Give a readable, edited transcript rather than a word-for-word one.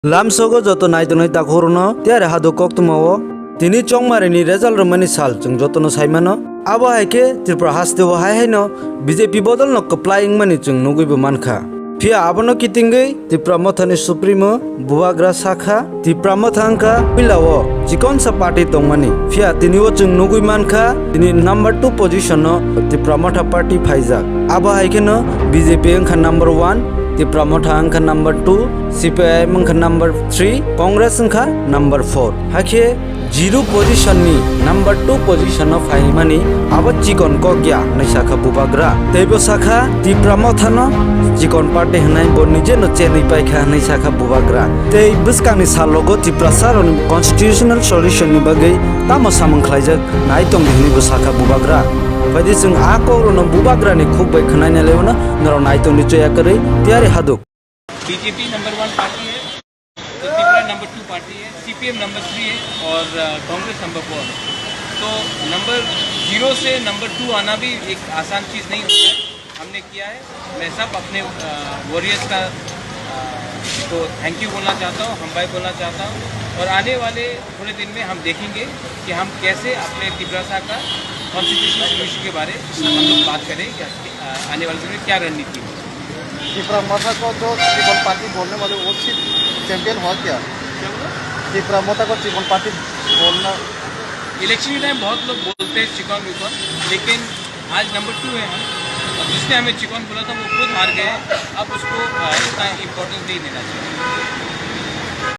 लामसोगो जतो नायतोनै ताखोरनो त्यारे हादो कक्तुमाओ तिनी चंगमारिनि रेजाल्ट रमानि साल जों जतनो साइमानो आबो हायके त्रिपुरा हास्तेओ हायनो बीजेपी बदल न कप्लाइंग मानि जों नुगैबो मानखा फिया आबनो कितिंगै त्रिपुरा मथानि सुप्रीमो बुवाग्रा शाखा त्रिपुरा मथांका पिलाओ जिकोनसा पार्टी दंमानि फिया तिनिओ जों नुगै मानखा तिनि नंबर 2 पोजीशन त्रिपुरा मथा पार्टी फाइजाक आबो हायकेनो बीजेपी अंखा नंबर 1 त्रिपुरा मथा अंखा नंबर 2 सीपीआईएम अंखा नंबर 3 कांग्रेस अंखा नंबर 4 हाखे 0 पोजीशन नि नंबर 2 पोजीशन फाइमानि आबो चिकन कग्या नैसाखा बुबाग्रा तेबो शाखा त्रिपुरा मथानो चिकन पार्टी हनाय बनिजे न चेनै पाइखा नैसाखा बुबाग्रा तै बुस्कानि सालगो त्रिपुरा सारनि कन्स्टिट्यूशनल सल्यूशन नि बगै तामो सामंख्लाइजक नायतों बिहनिबो शाखा बुबाग्रा बायदि जों आकोरनो बुबाग्रानि खुबै खनायना लेवना नरो नायतों नि चया करे त्यारे हादुक बीजेपी नंबर 1 पार्टी है, त्रिपुरा नंबर 2 पार्टी है, सीपीएम नंबर 3 है और कांग्रेस नंबर 4 है। तो नंबर 0 से नंबर 2 आना भी एक आसान चीज़ नहीं होता है। हमने किया है। मैं सब अपने वॉरियर्स का तो थैंक यू बोलना चाहता हूँ, हम भाई बोलना चाहता हूँ। और आने वाले थोड़े दिन में हम देखेंगे कि हम कैसे अपने त्रिपुरा का कॉन्स्टिट्यूशनल सोल्यूशन के बारे में हम लोग बात करें कि आने वाले दिन में क्या रणनीति है। त्रिपुरा मथा को जो त्रिपुरा पार्टी बोलने वाले वो सिर्फ चैंपियन हुआ क्या? त्रिपुरा मथा को त्रिपुरा पार्टी बोलना इलेक्शन के टाइम बहुत लोग बोलते हैं चिकन विकन, लेकिन आज नंबर 2 है हम, और जिसने हमें चिकन बोला था वो खुद हार गए। अब उसको इतना इम्पोर्टेंस नहीं देना चाहिए।